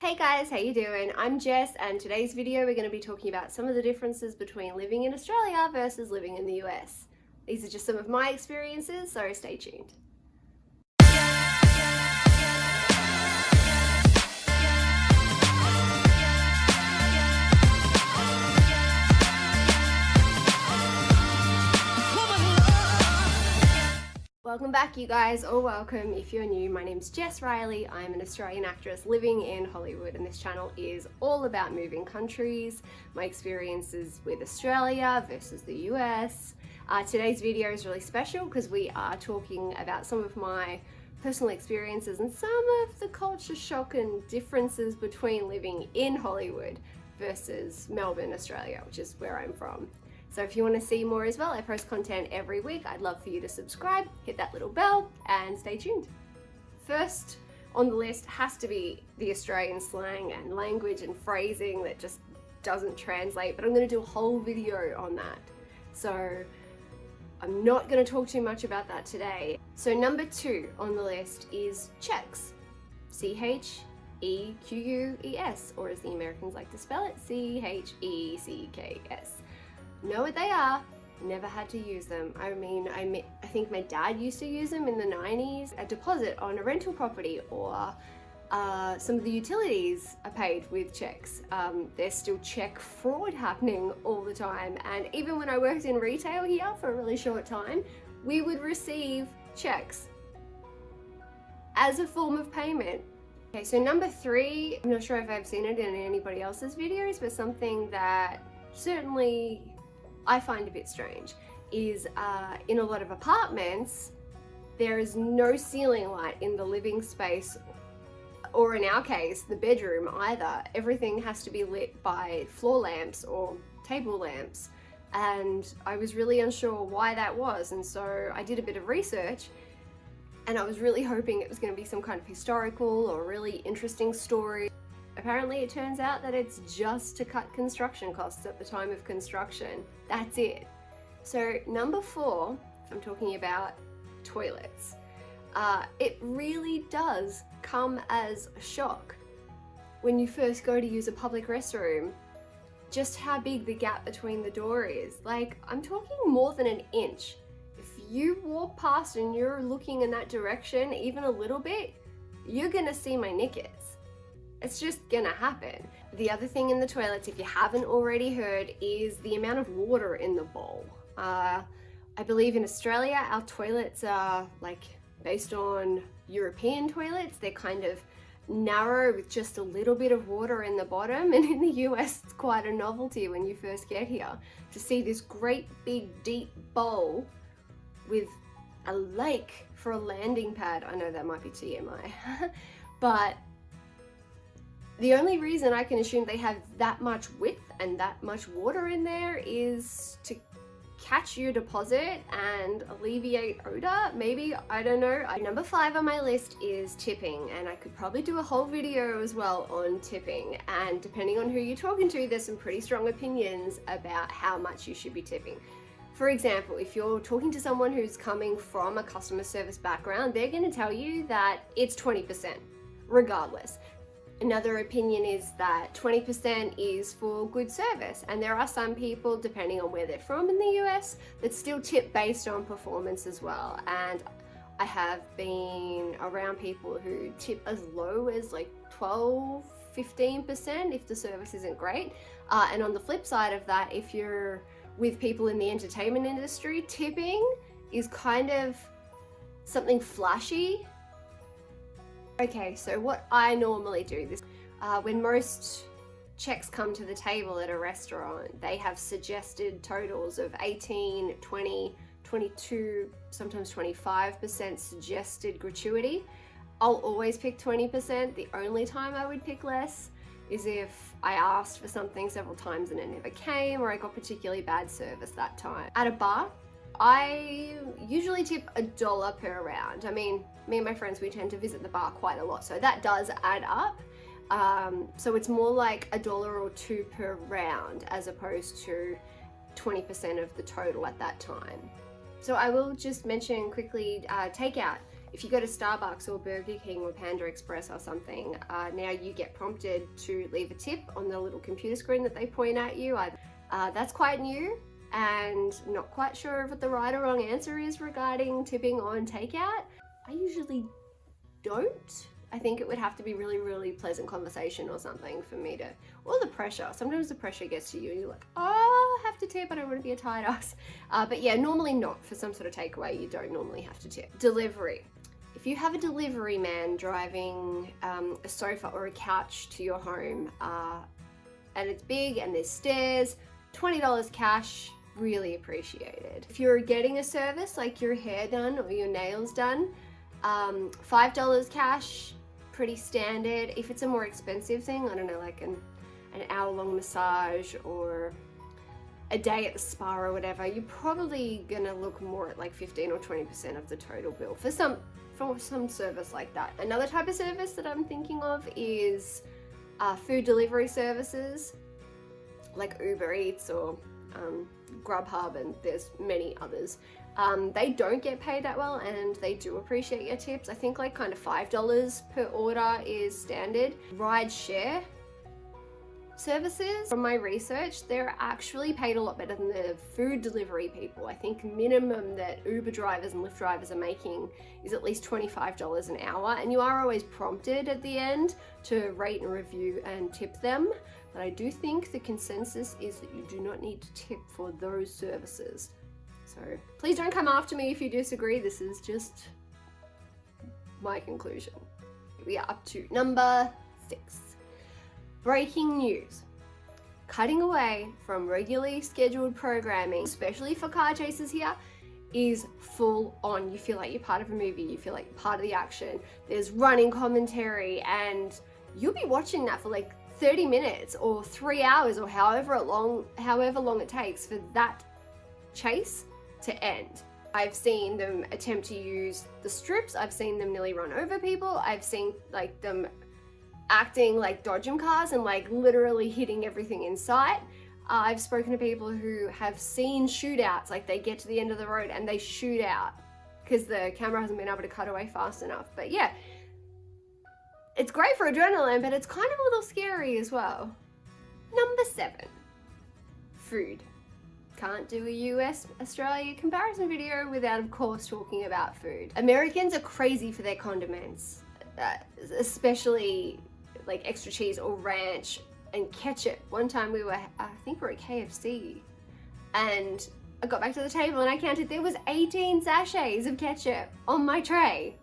Hey guys, how you doing? I'm Jess, and today's video we're going to be talking about some of the differences between living in Australia versus living in the US. These are just some of my experiences, so stay tuned. Welcome back, you guys, or welcome if you're new. My name's Jess Riley. I'm an Australian actress living in Hollywood, and this channel is all about moving countries, my experiences with Australia versus the US. Today's video is really special because we are talking about some of my personal experiences and some of the culture shock and differences between living in Hollywood versus Melbourne, Australia, which is where I'm from. So if you want to see more as well, I post content every week. I'd love for you to subscribe, hit that little bell, and stay tuned. First on the list has to be the Australian slang and language and phrasing that just doesn't translate, but I'm going to do a whole video on that. So I'm not going to talk too much about that today. So number 2 on the list is checks. C-H-E-Q-U-E-S, or as the Americans like to spell it, C-H-E-C-K-S. Know what they are, never had to use them. I think my dad used to use them in the 90s. A deposit on a rental property, or some of the utilities are paid with checks. There's still check fraud happening all the time, and even when I worked in retail here for a really short time, we would receive checks as a form of payment. Okay, so number 3, I'm not sure if I've seen it in anybody else's videos, but something that certainly I find a bit strange is in a lot of apartments, there is no ceiling light in the living space, or in our case, the bedroom either. Everything has to be lit by floor lamps or table lamps. And I was really unsure why that was. And so I did a bit of research, and I was really hoping it was going to be some kind of historical or really interesting story. Apparently it turns out that it's just to cut construction costs at the time of construction. That's it. So number 4, if I'm talking about toilets, it really does come as a shock when you first go to use a public restroom, just how big the gap between the door is. Like, I'm talking more than an inch. If you walk past and you're looking in that direction even a little bit, you're gonna see my knickers. It's just gonna happen. The other thing in the toilets, if you haven't already heard, is the amount of water in the bowl. I believe in Australia, our toilets are like based on European toilets. They're kind of narrow with just a little bit of water in the bottom. And in the US, it's quite a novelty when you first get here to see this great big deep bowl with a lake for a landing pad. I know that might be TMI, but the only reason I can assume they have that much width and that much water in there is to catch your deposit and alleviate odor, maybe, I don't know. Number 5 on my list is tipping, and I could probably do a whole video as well on tipping, and depending on who you're talking to, there's some pretty strong opinions about how much you should be tipping. For example, if you're talking to someone who's coming from a customer service background, they're going to tell you that it's 20%, regardless. Another opinion is that 20% is for good service, and there are some people, depending on where they're from in the US, that still tip based on performance as well. And I have been around people who tip as low as like 12-15% if the service isn't great. And on the flip side of that, if you're with people in the entertainment industry, tipping is kind of something flashy. Okay, so what I normally do this, when most checks come to the table at a restaurant, they have suggested totals of 18, 20, 22, sometimes 25% suggested gratuity. I'll always pick 20%. The only time I would pick less is if I asked for something several times and it never came, or I got particularly bad service that time. At a bar, I usually tip $1 per round. I mean, me and my friends, we tend to visit the bar quite a lot, so that does add up. So it's more like $1 or $2 per round as opposed to 20% of the total at that time. So I will just mention quickly takeout. If you go to Starbucks or Burger King or Panda Express or something, now you get prompted to leave a tip on the little computer screen that they point at you. That's quite new, and not quite sure what the right or wrong answer is regarding tipping on takeout. I usually don't. I think it would have to be really, really pleasant conversation or something for me to, or the pressure. Sometimes the pressure gets to you and you're like, oh, I have to tip, I don't want to be a tight ass. But yeah, normally not. For some sort of takeaway, you don't normally have to tip. Delivery. If you have a delivery man driving a sofa or a couch to your home, and it's big and there's stairs, $20 cash, really appreciated. If you're getting a service like your hair done or your nails done, $5 cash, pretty standard. If it's a more expensive thing, I don't know, like an hour-long massage or a day at the spa or whatever, you're probably gonna look more at like 15 or 20% of the total bill for some service like that. Another type of service that I'm thinking of is food delivery services like Uber Eats or Grubhub, and there's many others. They don't get paid that well, and they do appreciate your tips. I think like kind of $5 per order is standard. Ride share services, from my research, they're actually paid a lot better than the food delivery people. I think minimum that Uber drivers and Lyft drivers are making is at least $25 an hour, and you are always prompted at the end to rate and review and tip them. But I do think the consensus is that you do not need to tip for those services. So please don't come after me if you disagree. This is just my conclusion. We are up to number 6. Breaking news. Cutting away from regularly scheduled programming, especially for car chases here, is full on. You feel like you're part of a movie. You feel like you're part of the action. There's running commentary, and you'll be watching that for like 30 minutes or 3 hours or however long it takes for that chase to end. I've seen them attempt to use the strips. I've seen them nearly run over people. I've seen like them acting like dodgem cars and like literally hitting everything in sight. I've spoken to people who have seen shootouts, like they get to the end of the road and they shoot out because the camera hasn't been able to cut away fast enough. But yeah, it's great for adrenaline, but it's kind of a little scary as well. Number 7, food. Can't do a US-Australia comparison video without, of course, talking about food. Americans are crazy for their condiments, especially like extra cheese or ranch and ketchup. One time I think we were at KFC, and I got back to the table and I counted there was 18 sachets of ketchup on my tray.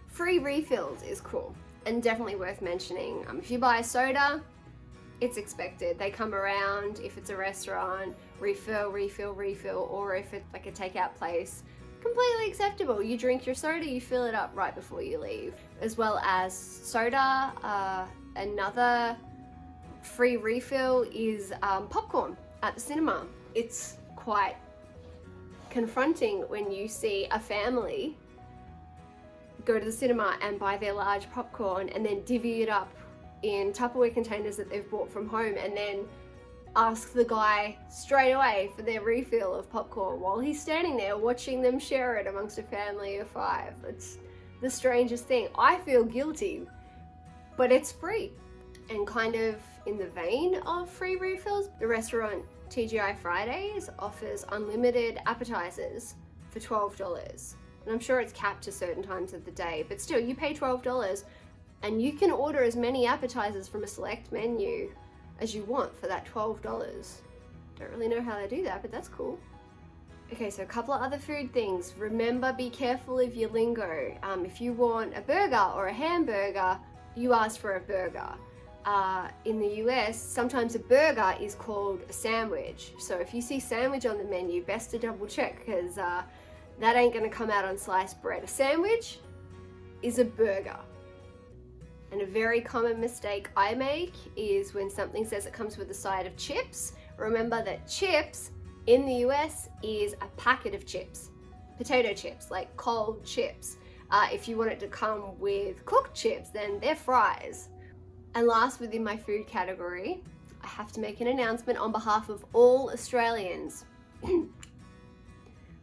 Free refills is cool and definitely worth mentioning. If you buy a soda, it's expected. They come around if it's a restaurant, refill, or if it's like a takeout place, completely acceptable. You drink your soda, you fill it up right before you leave. As well as soda, another free refill is popcorn at the cinema. It's quite confronting when you see a family go to the cinema and buy their large popcorn and then divvy it up in Tupperware containers that they've bought from home, and then ask the guy straight away for their refill of popcorn while he's standing there watching them share it amongst a family of 5. It's the strangest thing. I feel guilty, but it's free. And kind of in the vein of free refills, the restaurant TGI Fridays offers unlimited appetizers for $12. And I'm sure it's capped to certain times of the day, but still, you pay $12 and you can order as many appetizers from a select menu as you want for that $12. Don't really know how they do that, but that's cool. Okay, so a couple of other food things. Remember, be careful of your lingo. If you want a burger or a hamburger, you ask for a burger. In the US, sometimes a burger is called a sandwich. So if you see sandwich on the menu, best to double check, because that ain't gonna come out on sliced bread. A sandwich is a burger. And a very common mistake I make is when something says it comes with a side of chips. Remember that chips in the US is a packet of chips. Potato chips, like cold chips. If you want it to come with cooked chips, then they're fries. And last, within my food category, I have to make an announcement on behalf of all Australians.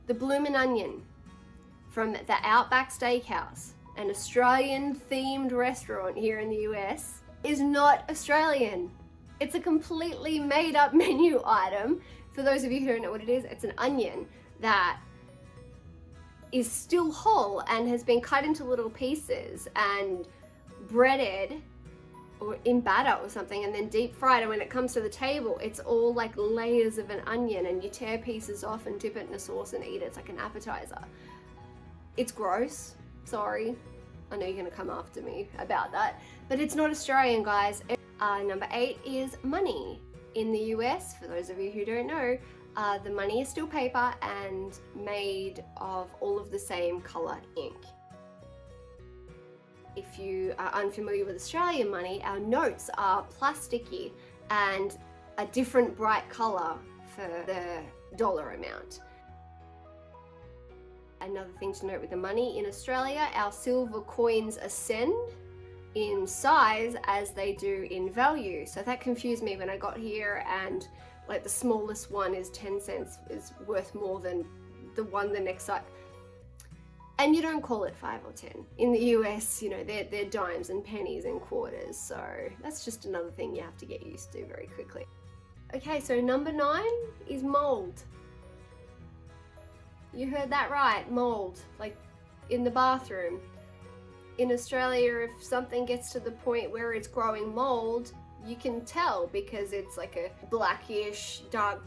The bloomin' onion, from the Outback Steakhouse, an Australian themed restaurant here in the US, is not Australian. It's a completely made up menu item. For those of you who don't know what it is, it's an onion that is still whole and has been cut into little pieces and breaded or in batter or something and then deep fried, and when it comes to the table it's all like layers of an onion and you tear pieces off and dip it in a sauce and eat it. It's like an appetizer. It's gross, sorry, I know you're gonna come after me about that, but it's not Australian, guys. Number 8 is money. In the US, for those of you who don't know, the money is still paper and made of all of the same color ink. If you are unfamiliar with Australian money, our notes are plasticky and a different bright color for the dollar amount. Another thing to note with the money in Australia, our silver coins ascend in size as they do in value. So that confused me when I got here, and like the smallest one is 10 cents is worth more than the one the next size. And you don't call it 5 or 10. In the US, you know, they're dimes and pennies and quarters. So that's just another thing you have to get used to very quickly. Okay, so number 9 is mold. You heard that right, mold, like in the bathroom. In Australia, if something gets to the point where it's growing mold, you can tell because it's like a blackish, dark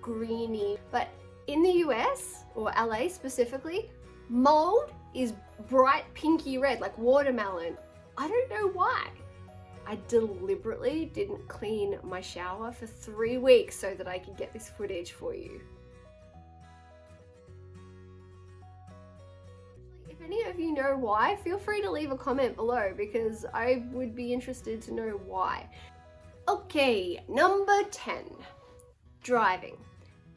greeny. But in the US, or LA specifically, mold is bright pinky red, like watermelon. I don't know why. I deliberately didn't clean my shower for 3 weeks so that I could get this footage for you. If any of you know why, feel free to leave a comment below because I would be interested to know why. Okay, number 10, driving.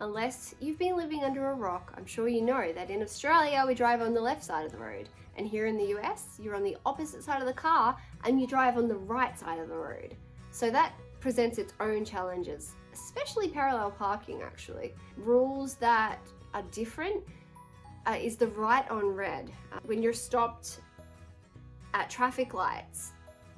Unless you've been living under a rock, I'm sure you know that in Australia we drive on the left side of the road, and here in the US you're on the opposite side of the car and you drive on the right side of the road. So that presents its own challenges, especially parallel parking actually. Rules that are different is the right on red. When you're stopped at traffic lights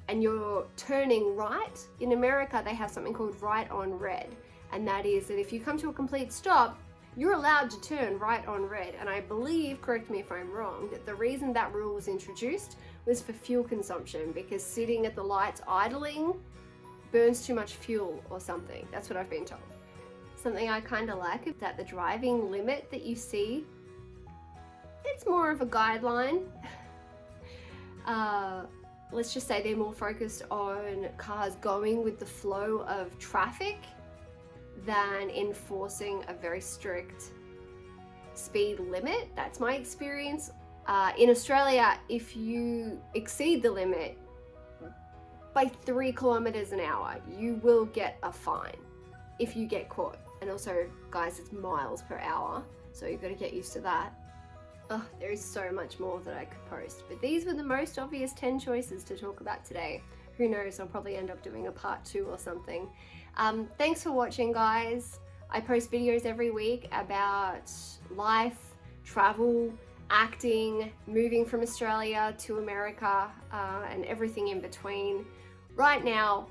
and you're turning right, in America they have something called right on red. And that is that if you come to a complete stop, you're allowed to turn right on red. And I believe, correct me if I'm wrong, that the reason that rule was introduced was for fuel consumption, because sitting at the lights idling burns too much fuel or something. That's what I've been told. Something I kind of like is that the driving limit that you see, it's more of a guideline. Let's just say they're more focused on cars going with the flow of traffic than enforcing a very strict speed limit. That's my experience. In Australia, if you exceed the limit by 3 kilometers an hour, you will get a fine if you get caught. And also, guys, it's miles per hour, so you've got to get used to that. Oh, there is so much more that I could post, but these were the most obvious 10 choices to talk about today. Who knows, I'll probably end up doing a part 2 or something. Thanks for watching, guys. I post videos every week about life, travel, acting, moving from Australia to America, and everything in between. Right now,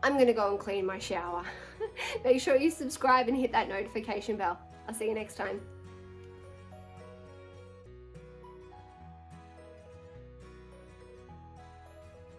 I'm gonna go and clean my shower. Make sure you subscribe and hit that notification bell. I'll see you next time.